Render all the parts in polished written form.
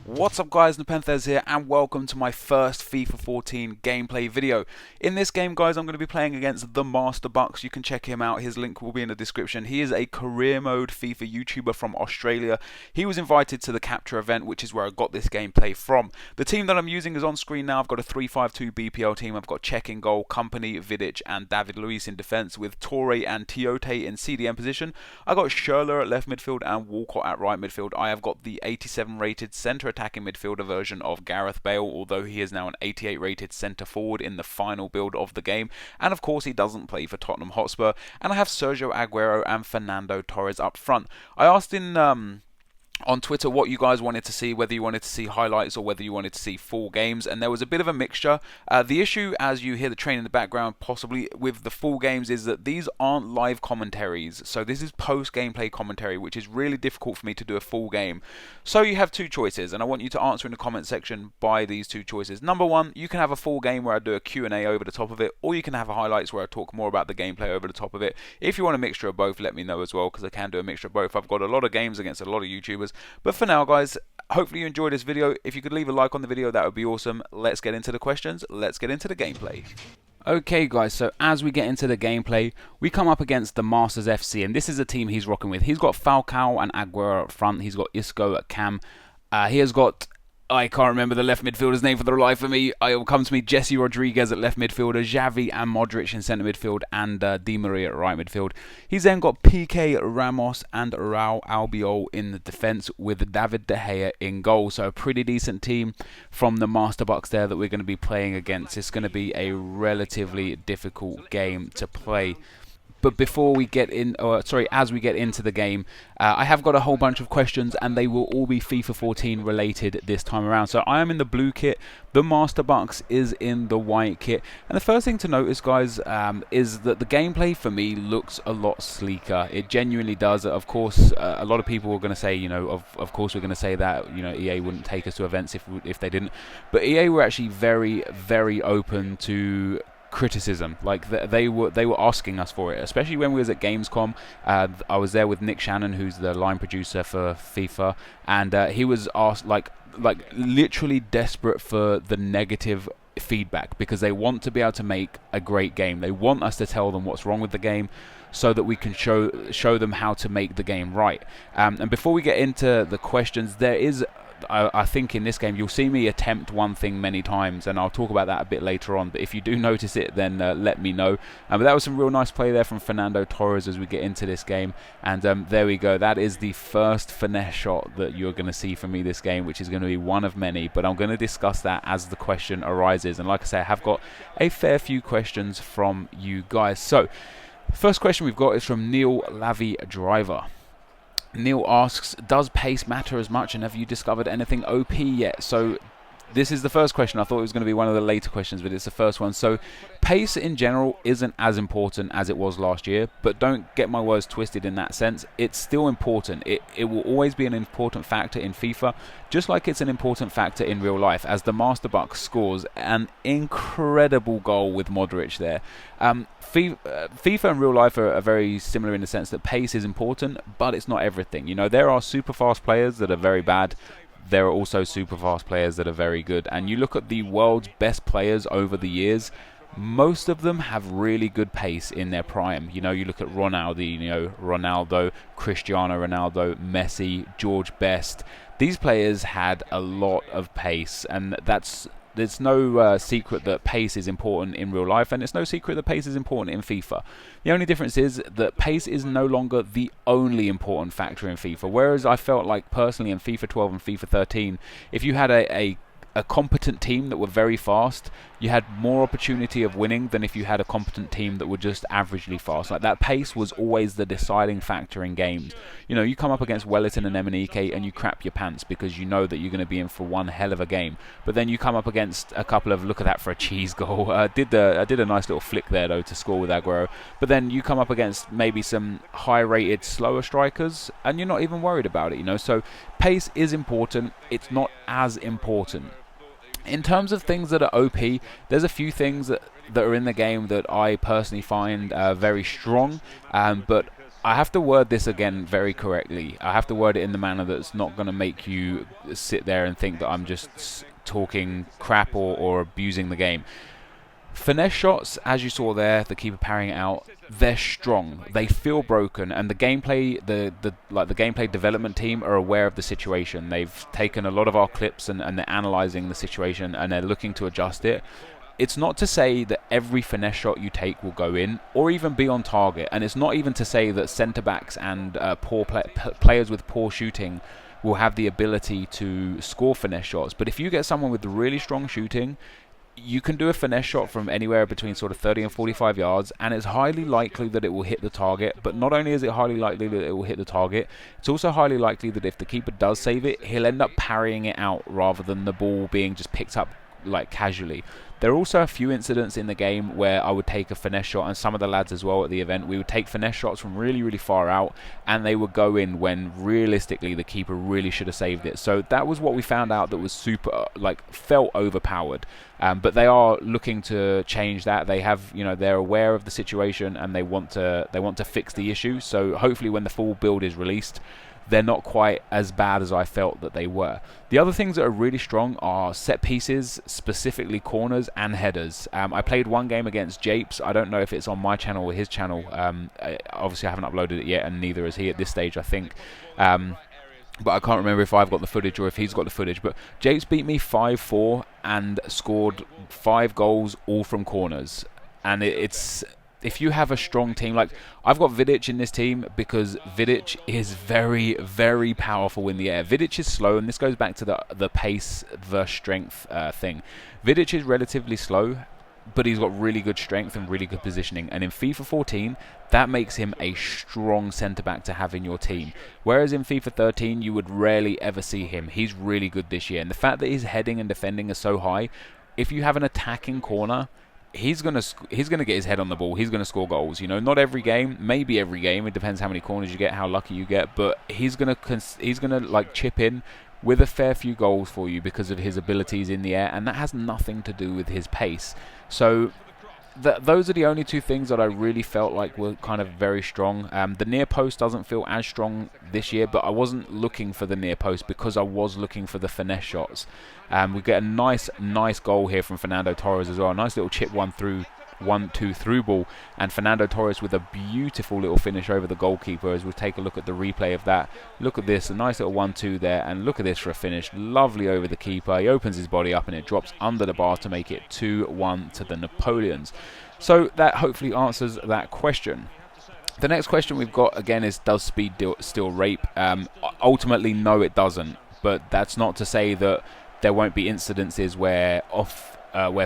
What's up guys, NepentheZ here and welcome to my first FIFA 14 gameplay video. In this game guys I'm going to be playing against TheMasterBucks. You can check him out, his link will be in the description. He is a career mode FIFA YouTuber from Australia. He was invited to the capture event, which is where I got this gameplay from. The team that I'm using is on screen now. I've got a 3-5-2 BPL team. I've got Cech in goal, Company, Vidic and David Luiz in defence with Torre and Tiote in CDM position. I got Schürrle at left midfield and Walcott at right midfield. I have got the 87 rated centre attacking midfielder version of Gareth Bale, although he is now an 88 rated centre forward in the final build of the game, and of course he doesn't play for Tottenham Hotspur. And I have Sergio Aguero and Fernando Torres up front. I asked on Twitter what you guys wanted to see, whether you wanted to see highlights or whether you wanted to see full games, and there was a bit of a mixture. The issue, as you hear the train in the background, possibly with the full games, is that these aren't live commentaries, so this is post-gameplay commentary, which is really difficult for me to do a full game. So you have two choices, and I want you to answer in the comment section by these two choices. Number one, you can have a full game where I do a Q&A over the top of it, or you can have a highlights where I talk more about the gameplay over the top of it. If you want a mixture of both, let me know as well, because I can do a mixture of both. I've got a lot of games against a lot of YouTubers. But for now guys, hopefully you enjoyed this video. If you could leave a like on the video, that would be awesome. Let's get into the questions. Let's get into the gameplay. Okay guys, so as we get into the gameplay, we come up against the Masters FC, and this is a team he's rocking with. He's got Falcao and Aguero up front. He's got Isco at cam. He has got, I can't remember the left midfielder's name for the life of me. It will come to me. Jesse Rodriguez at left midfielder, Xavi and Modric in centre midfield, and Di Maria at right midfield. He's then got PK, Ramos and Raul Albiol in the defence with David De Gea in goal. So a pretty decent team from the MasterBucks there that we're going to be playing against. It's going to be a relatively difficult game to play. But before we get in, as we get into the game, I have got a whole bunch of questions, and they will all be FIFA 14 related this time around. So I am in the blue kit, the MasterBucks is in the white kit, and the first thing to notice, guys, is that the gameplay for me looks a lot sleeker. It genuinely does. Of course, a lot of people are going to say, you know, of course we're going to say that, you know, EA wouldn't take us to events if they didn't, but EA were actually very, very open to criticism. Like they were asking us for it, especially when we was at Gamescom. I was there with Nick Shannon, who's the line producer for FIFA, and he was asked like literally desperate for the negative feedback, because they want to be able to make a great game. They want us to tell them what's wrong with the game, so that we can show them how to make the game right. And before we get into the questions, there is, I think in this game you'll see me attempt one thing many times, and I'll talk about that a bit later on, but if you do notice it, then let me know. But that was some real nice play there from Fernando Torres as we get into this game, and there we go. That is the first finesse shot that you're going to see from me this game, which is going to be one of many, but I'm going to discuss that as the question arises. And like I say, I have got a fair few questions from you guys. So first question we've got is from Neil Lavi Driver. Neil asks, does pace matter as much, and have you discovered anything OP yet? So this is the first question. I thought it was going to be one of the later questions, but it's the first one. So pace in general isn't as important as it was last year, but don't get my words twisted in that sense. It's still important. It will always be an important factor in FIFA, just like it's an important factor in real life, as the MasterBucks scores an incredible goal with Modric there. FIFA and real life are very similar in the sense that pace is important, but it's not everything. You know, there are super fast players that are very bad. There are also super fast players that are very good. And you look at the world's best players over the years, most of them have really good pace in their prime. You know, you look at Ronaldo, Cristiano Ronaldo, Messi, George Best. These players had a lot of pace, and there's no secret that pace is important in real life, and it's no secret that pace is important in FIFA. The only difference is that pace is no longer the only important factor in FIFA, whereas I felt like personally in FIFA 12 and FIFA 13, if you had a competent team that were very fast, you had more opportunity of winning than if you had a competent team that were just averagely fast. Like, that pace was always the deciding factor in games. You know, you come up against Wellington and Emenike and you crap your pants because you know that you're going to be in for one hell of a game. But then you come up against a couple of, look at that for a cheese goal. I did a nice little flick there though to score with Aguero. But then you come up against maybe some high-rated, slower strikers, and you're not even worried about it. You know, so pace is important. It's not as important. In terms of things that are OP, there's a few things that are in the game that I personally find very strong, but I have to word this again very correctly. I have to word it in the manner that's not going to make you sit there and think that I'm just talking crap or abusing the game. Finesse shots, as you saw there, the keeper parrying it out, they're strong. They feel broken, and the gameplay, the gameplay development team are aware of the situation. They've taken a lot of our clips and they're analysing the situation and they're looking to adjust it. It's not to say that every finesse shot you take will go in or even be on target, and it's not even to say that centre backs and players with poor shooting will have the ability to score finesse shots. But if you get someone with really strong shooting, you can do a finesse shot from anywhere between sort of 30 and 45 yards, and it's highly likely that it will hit the target. But not only is it highly likely that it will hit the target, it's also highly likely that if the keeper does save it, he'll end up parrying it out rather than the ball being just picked up like casually. There are also a few incidents in the game where I would take a finesse shot, and some of the lads as well at the event, we would take finesse shots from really, really far out, and they would go in when realistically the keeper really should have saved it. So that was what we found out that was super, felt overpowered. But they are looking to change that. They have, they're aware of the situation and they want to fix the issue. So hopefully when the full build is released, they're not quite as bad as I felt that they were. The other things that are really strong are set pieces, specifically corners and headers. I played one game against Japes. I don't know if it's on my channel or his channel. Obviously I haven't uploaded it yet, and neither is he at this stage, I think. But I can't remember if I've got the footage or if he's got the footage. But Japes beat me 5-4 and scored 5 goals, all from corners. And it's... if you have a strong team, like I've got Vidic in this team because Vidic is very, very powerful in the air. Vidic is slow, and this goes back to the pace versus strength thing. Vidic is relatively slow, but he's got really good strength and really good positioning. And in FIFA 14, that makes him a strong centre-back to have in your team. Whereas in FIFA 13, you would rarely ever see him. He's really good this year. And the fact that his heading and defending are so high, if you have an attacking corner, he's gonna get his head on the ball. He's gonna score goals. Not every game, maybe every game. It depends how many corners you get, how lucky you get. But he's gonna chip in with a fair few goals for you because of his abilities in the air, and that has nothing to do with his pace. So those are the only two things that I really felt like were kind of very strong. The near post doesn't feel as strong this year, but I wasn't looking for the near post because I was looking for the finesse shots. We get a nice goal here from Fernando Torres as well. A nice little chip 1-2 through ball, and Fernando Torres with a beautiful little finish over the goalkeeper. As we'll take a look at the replay of that. Look at this, a nice little 1-2 there, and look at this for a finish. Lovely over the keeper. He opens his body up and it drops under the bar to make it 2-1 to the Napoleons. So that hopefully answers that question. The next question we've got again is, does speed still rape? Ultimately, no, it doesn't. But that's not to say that there won't be incidences where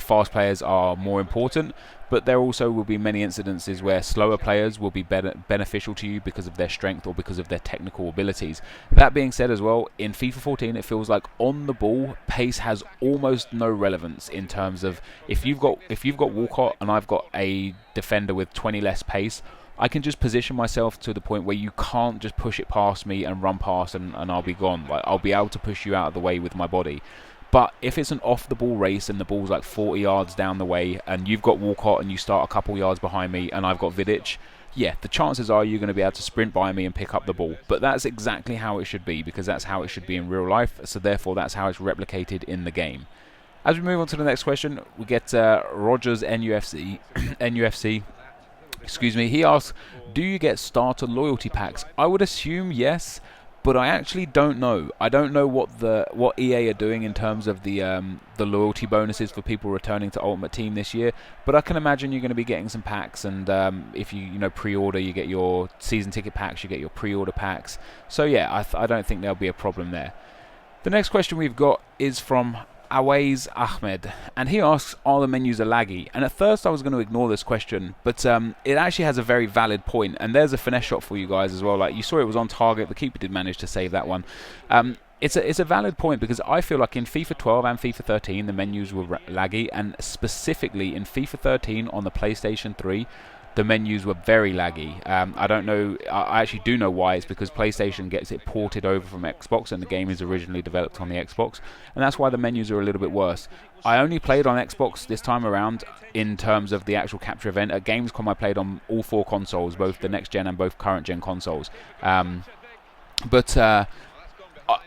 fast players are more important, but there also will be many incidences where slower players will be beneficial to you because of their strength or because of their technical abilities. That being said as well, in FIFA 14 it feels like on the ball pace has almost no relevance in terms of if you've got Walcott and I've got a defender with 20 less pace, I can just position myself to the point where you can't just push it past me and run past and I'll be gone. Like, I'll be able to push you out of the way with my body. But if it's an off-the-ball race and the ball's like 40 yards down the way and you've got Walcott and you start a couple yards behind me and I've got Vidic, yeah, the chances are you're going to be able to sprint by me and pick up the ball. But that's exactly how it should be, because that's how it should be in real life. So therefore, that's how it's replicated in the game. As we move on to the next question, we get Rogers NUFC. Excuse me. He asks, do you get starter loyalty packs? I would assume yes, but I actually don't know. I don't know what EA are doing in terms of the loyalty bonuses for people returning to Ultimate Team this year. But I can imagine you're going to be getting some packs, and if you pre-order, you get your season ticket packs, you get your pre-order packs. So yeah, I don't think there'll be a problem there. The next question we've got is from Awais Ahmed, and he asks, are the menus laggy? And at first I was going to ignore this question, but it actually has a very valid point, and there's a finesse shot for you guys as well. Like, you saw it was on target, the keeper did manage to save that one. It's a valid point, because I feel like in FIFA 12 and FIFA 13 the menus were laggy, and specifically in FIFA 13 on the PlayStation 3 the menus were very laggy. I don't know, I actually do know why. It's because PlayStation gets it ported over from Xbox, and the game is originally developed on the Xbox, and that's why the menus are a little bit worse. I only played on Xbox this time around in terms of the actual capture event. At Gamescom I played on all 4 consoles, both the next gen and both current gen consoles. But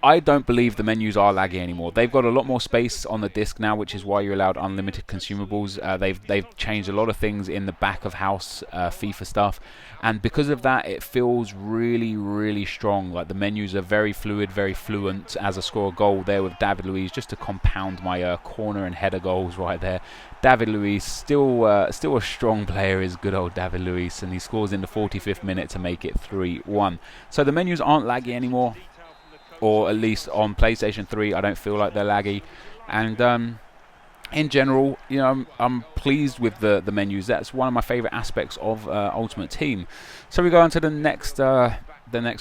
I don't believe the menus are laggy anymore. They've got a lot more space on the disc now, which is why you're allowed unlimited consumables. They've changed a lot of things in the back of house FIFA stuff, and because of that, it feels really, really strong. Like the menus are very fluid, very fluent. As I score a goal there with David Luiz, just to compound my corner and header goals right there. David Luiz, still a strong player, is good old David Luiz, and he scores in the 45th minute to make it 3-1. So the menus aren't laggy anymore, or at least on PlayStation 3 I don't feel like they're laggy. And in general, you know, I'm pleased with the menus. That's one of my favorite aspects of Ultimate Team. So we go on to the next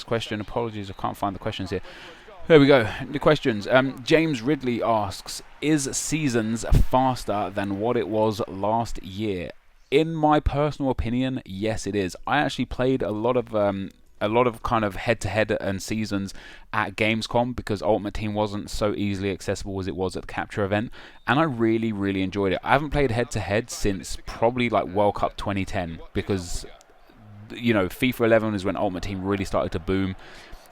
question. Apologies, I can't find the questions here. There we go, the questions. James Ridley asks, is Seasons faster than what it was last year? In my personal opinion, yes it is. I actually played a lot of kind of head-to-head and Seasons at Gamescom, because Ultimate Team wasn't so easily accessible as it was at the Capture event, and I really, really enjoyed it. I haven't played head-to-head since probably like World Cup 2010, because, you know, FIFA 11 is when Ultimate Team really started to boom.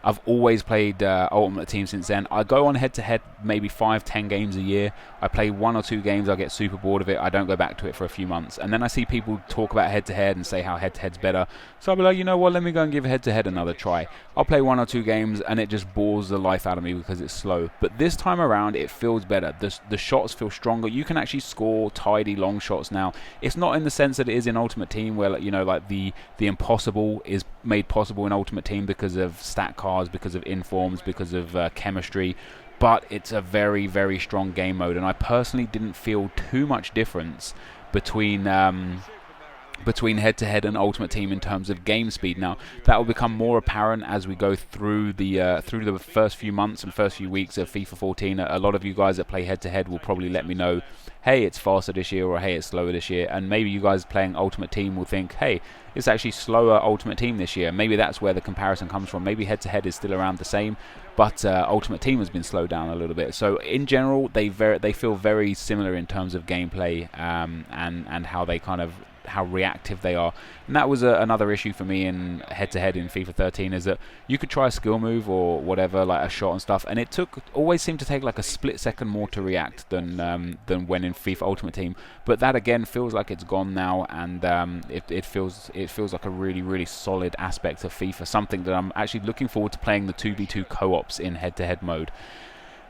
I've always played Ultimate Team since then. I go on head-to-head maybe 5-10 games a year. I play 1 or 2 games, I get super bored of it, I don't go back to it for a few months. And then I see people talk about head-to-head and say how head-to-head's better. So I'll be like, you know what, let me go and give head-to-head another try. I'll play 1 or 2 games and it just bores the life out of me because it's slow. But this time around, it feels better. The shots feel stronger. You can actually score tidy long shots now. It's not in the sense that it is in Ultimate Team, where, you know, like the impossible is made possible in Ultimate Team because of stat cards, because of informs, because of chemistry. But it's a very, very strong game mode, and I personally didn't feel too much difference between head-to-head and Ultimate Team in terms of game speed. Now that will become more apparent as we go through the first few months and first few weeks of FIFA 14. A lot of you guys that play head-to-head will probably let me know, hey, it's faster this year, or hey, it's slower this year. And maybe you guys playing Ultimate Team will think, hey, it's actually slower Ultimate Team this year. Maybe that's where the comparison comes from. Maybe head-to-head is still around the same, but Ultimate Team has been slowed down a little bit. So in general, they feel very similar in terms of gameplay, and how they kind of, how reactive they are. And that was another issue for me in head-to-head in FIFA 13, is that you could try a skill move or whatever, like a shot and stuff, and it always seemed to take like a split second more to react than when in FIFA Ultimate Team. But that again feels like it's gone now, and it feels like a really, really solid aspect of FIFA, something that I'm actually looking forward to playing the 2v2 co-ops in head-to-head mode.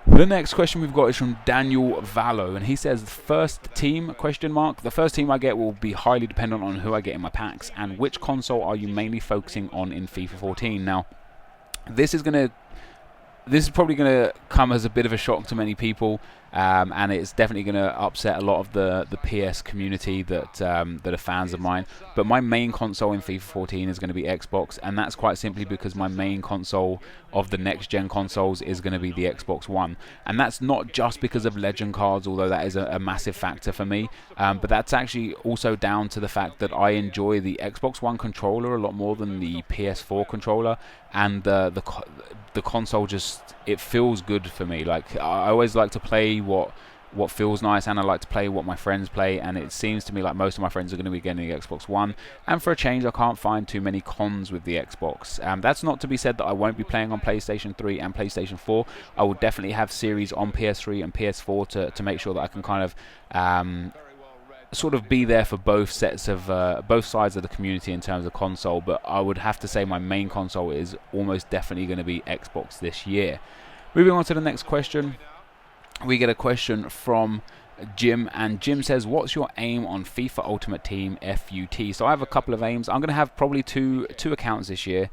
The next question we've got is from Daniel Vallo, and he says, first team, question mark. The first team I get will be highly dependent on who I get in my packs, and which console are you mainly focusing on in FIFA 14? Now, this is probably going to come as a bit of a shock to many people, and it's definitely going to upset a lot of the PS community that are fans of mine. But my main console in FIFA 14 is going to be Xbox, and that's quite simply because my main console of the next gen consoles is going to be the Xbox One. And that's not just because of legend cards, although that is a massive factor for me, but that's actually also down to the fact that I enjoy the Xbox One controller a lot more than the PS4 controller, and the console just, it feels good for me. Like, I always like to play what feels nice, and I like to play what my friends play, and it seems to me like most of my friends are going to be getting the Xbox One, and for a change I can't find too many cons with the Xbox. That's not to be said that I won't be playing on PlayStation 3 and PlayStation 4. I will definitely have series on PS3 and PS4 to make sure that I can kind of sort of be there for both sets of both sides of the community in terms of console. But I would have to say my main console is almost definitely going to be Xbox this year. Moving on to the next question, we get a question from Jim, and Jim says, what's your aim on FIFA Ultimate Team FUT? So I have a couple of aims. I'm going to have probably two accounts this year,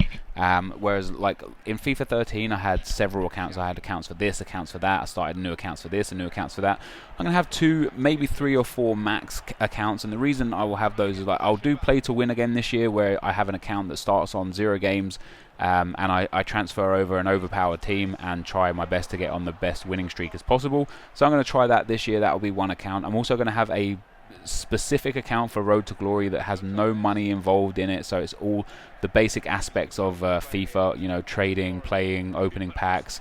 whereas like in FIFA 13 I had several accounts. I had accounts for this, accounts for that. I started new accounts for this and new accounts for that. I'm going to have 2, maybe 3 or 4 max accounts, and the reason I will have those is like I'll do play to win again this year, where I have an account that starts on 0 games, and I transfer over an overpowered team and try my best to get on the best winning streak as possible. So I'm going to try that this year. That will be one account. I'm also going to have a specific account for Road to Glory that has no money involved in it, so it's all the basic aspects of FIFA, you know, trading, playing, opening packs,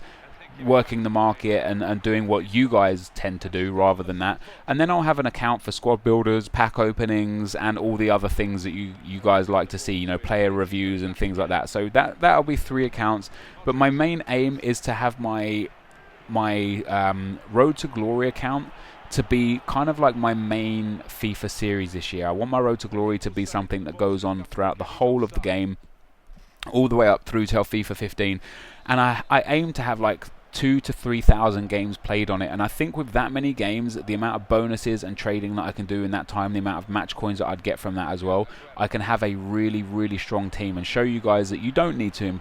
working the market, and doing what you guys tend to do rather than that. And then I'll have an account for squad builders, pack openings, and all the other things that you guys like to see, you know, player reviews and things like that. So that'll be 3 accounts, but my main aim is to have my Road to Glory account to be kind of like my main FIFA series this year. I want my Road to Glory to be something that goes on throughout the whole of the game, all the way up through till FIFA 15, and I aim to have like 2,000 to 3,000 games played on it. And I think with that many games, the amount of bonuses and trading that I can do in that time, the amount of match coins that I'd get from that as well, I can have a really strong team and show you guys that you don't need to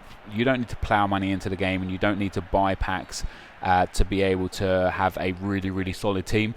plow money into the game, and you don't need to buy packs to be able to have a really solid team.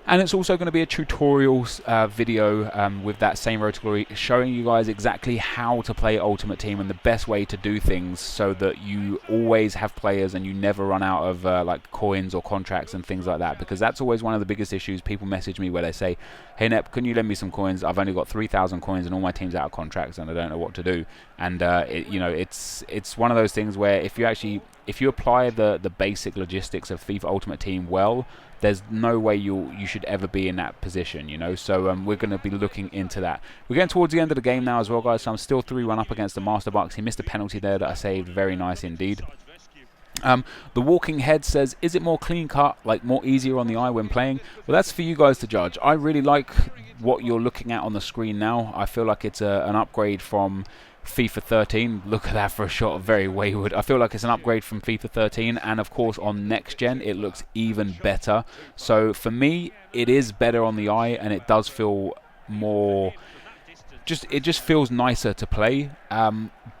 And it's also going to be a tutorial video with that same Road to Glory, showing you guys exactly how to play Ultimate Team and the best way to do things, so that you always have players and you never run out of like coins or contracts and things like that. Because that's always one of the biggest issues. People message me where they say, "Hey Nep, can you lend me some coins? I've only got 3,000 coins and all my team's out of contracts and I don't know what to do." And you know, it's one of those things where if you apply the basic logistics of FIFA Ultimate Team well, there's no way you should ever be in that position, you know. So we're going to be looking into that. We're getting towards the end of the game now as well, guys, so I'm still 3-1 up against the TheMasterBucks. He missed a penalty there that I saved. Very nice indeed. The Walking Head says, is it more clean cut, like more easier on the eye when playing? Well, that's for you guys to judge. I really like what you're looking at on the screen now. I feel like it's an upgrade from FIFA 13. Look at that for a shot, very wayward. I feel like it's an upgrade from FIFA 13, and of course on next gen it looks even better. So for me, it is better on the eye, and it does feel more, it just feels nicer to play.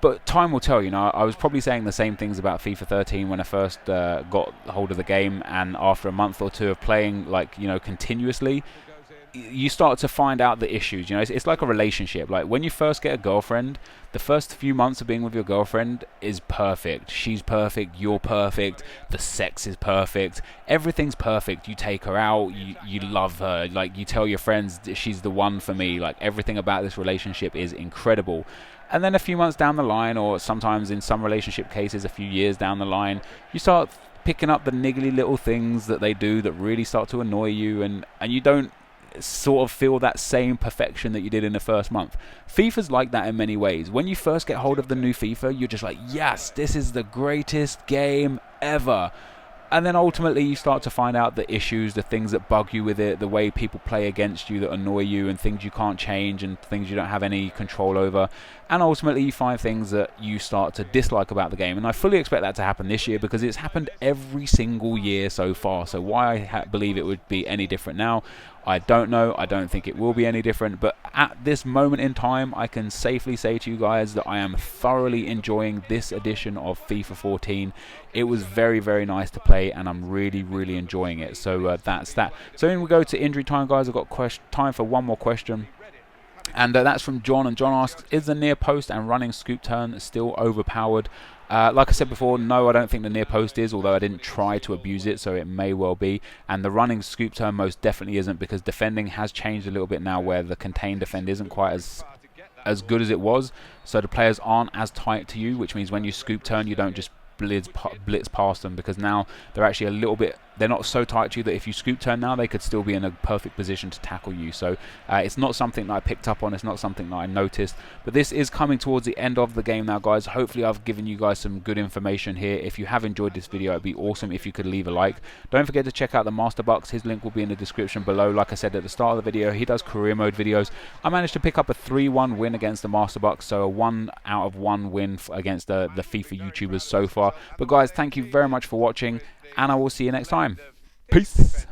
But time will tell, you know. I was probably saying the same things about FIFA 13 when I first got hold of the game, and after a month or two of playing, like, you know, continuously, you start to find out the issues. You know, it's like a relationship. Like when you first get a girlfriend, the first few months of being with your girlfriend is perfect. She's perfect, you're perfect, the sex is perfect, everything's perfect. You take her out, you love her, like you tell your friends she's the one for me. Like everything about this relationship is incredible. And then a few months down the line, or sometimes in some relationship cases a few years down the line, you start picking up the niggly little things that they do that really start to annoy you, and you don't sort of feel that same perfection that you did in the first month. FIFA's like that in many ways. When you first get hold of the new FIFA, you're just like, yes, this is the greatest game ever. And then ultimately you start to find out the issues, the things that bug you with it, the way people play against you that annoy you, and things you can't change and things you don't have any control over. And ultimately you find things that you start to dislike about the game. And I fully expect that to happen this year, because it's happened every single year so far. So why I believe it would be any different now, I don't know. I don't think it will be any different. But at this moment in time, I can safely say to you guys that I am thoroughly enjoying this edition of FIFA 14. It was very nice to play, and I'm really enjoying it. So that's that. So then we go to injury time, guys. I've got time for one more question. And that's from John, and John asks, is the near post and running scoop turn still overpowered? Like I said before, no, I don't think the near post is, although I didn't try to abuse it, so it may well be. And the running scoop turn most definitely isn't, because defending has changed a little bit now, where the contained defend isn't quite as good as it was. So the players aren't as tight to you, which means when you scoop turn, you don't just blitz past them, because now they're actually a little bit, they're not so tight to you that if you scoop turn now, they could still be in a perfect position to tackle you. So it's not something that I picked up on, it's not something that I noticed. But this is coming towards the end of the game now, guys. Hopefully I've given you guys some good information here. If you have enjoyed this video, it'd be awesome if you could leave a like. Don't forget to check out TheMasterBucks. His link will be in the description below. Like I said at the start of the video, he does career mode videos. I managed to pick up a 3-1 win against the TheMasterBucks, so a 1 out of 1 win against the FIFA YouTubers so far. But guys, thank you very much for watching, and I will see you next time. Peace.